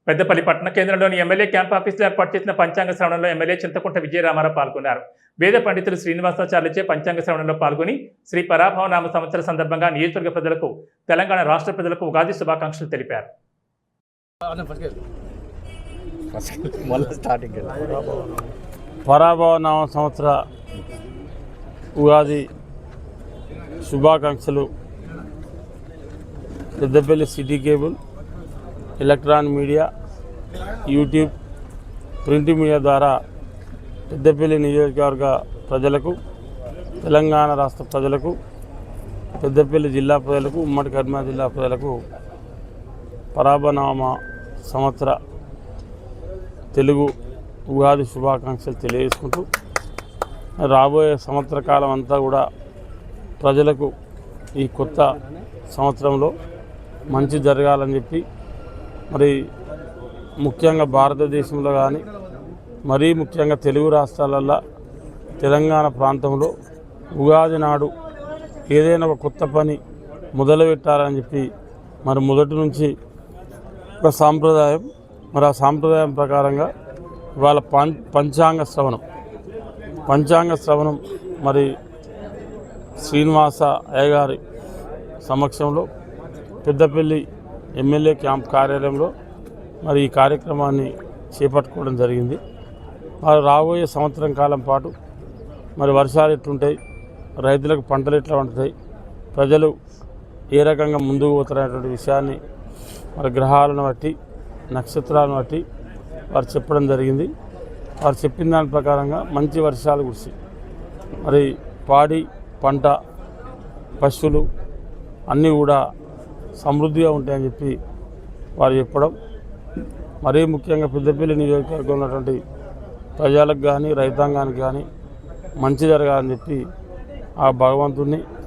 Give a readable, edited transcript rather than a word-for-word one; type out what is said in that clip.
పెద్దపల్లి పట్టణ కేంద్రంలోని MLA camp ఆఫీసులో ఏర్పాటు చేసిన పంచాంగ శ్రవణంలో ఎమ్మెల్యే చింతకుంట విజయరామారావు పాల్గొన్నారు. వేద పండితులు శ్రీనివాసాచార్యులచే పంచాంగ శ్రవణంలో పాల్గొని శ్రీ పరాభవ నామ సంవత్సర సందర్భంగా నియోజకవర్గ ప్రజలకు, తెలంగాణ రాష్ట్ర ప్రజలకు ఉగాది శుభాకాంక్షలు తెలిపారు. పరాభవ నామ సంవత్సర ఉగాది శుభాకాంక్షలు. Peddapalli city cable, electronic media, YouTube, print media ద్వారా పెద్దపల్లి నియోజకవర్గ ప్రజలకు, తెలంగాణ రాష్ట్ర ప్రజలకు, పెద్దపల్లి జిల్లా ప్రజలకు, ఉమ్మడి కరీంనగర్ జిల్లా ప్రజలకు పరాభనామ సంవత్సర తెలుగు ఉగాది శుభాకాంక్షలు తెలియజేసుకుంటూ, రాబోయే సంవత్సర కాలం అంతా కూడా ప్రజలకు ఈ కొత్త సంవత్సరంలో మంచి జరగాలని చెప్పి, మరి ముఖ్యంగా భారతదేశంలో కానీ మరీ ముఖ్యంగా తెలుగు రాష్ట్రాలల్లో, తెలంగాణ ప్రాంతంలో ఉగాది నాడు ఏదైనా ఒక కొత్త పని మొదలుపెట్టాలని చెప్పి మరి మొదటి నుంచి ఒక సాంప్రదాయం. మరి ఆ సాంప్రదాయం ప్రకారంగా ఇవాళ పంచాంగ శ్రవణం మరి శ్రీనివాస అయ్యగారి సమక్షంలో పెద్దపల్లి ఎమ్మెల్యే క్యాంప్ కార్యాలయంలో మరి ఈ కార్యక్రమాన్ని చేపట్టుకోవడం జరిగింది. మరి రాబోయే సంవత్సరం కాలం పాటు మరి వర్షాలు ఎట్లుంటాయి, రైతులకు పంటలు ఎట్లా ఉంటాయి, ప్రజలు ఏ రకంగా ముందుకు పోతారనేటువంటి విషయాన్ని మరి గ్రహాలను బట్టి, నక్షత్రాలను బట్టి వారు చెప్పడం జరిగింది. వారు చెప్పిన దాని ప్రకారంగా మంచి వర్షాలు కురిసి మరి పాడి పంట, పశువులు అన్నీ కూడా సమృద్ధిగా ఉంటాయని చెప్పి వారు చెప్పడం, మరీ ముఖ్యంగా పెద్దపల్లి నియోజకవర్గంలో ఉన్నటువంటి ప్రజలకు కానీ రైతాంగానికి కానీ మంచి జరగాలని చెప్పి ఆ భగవంతుడిని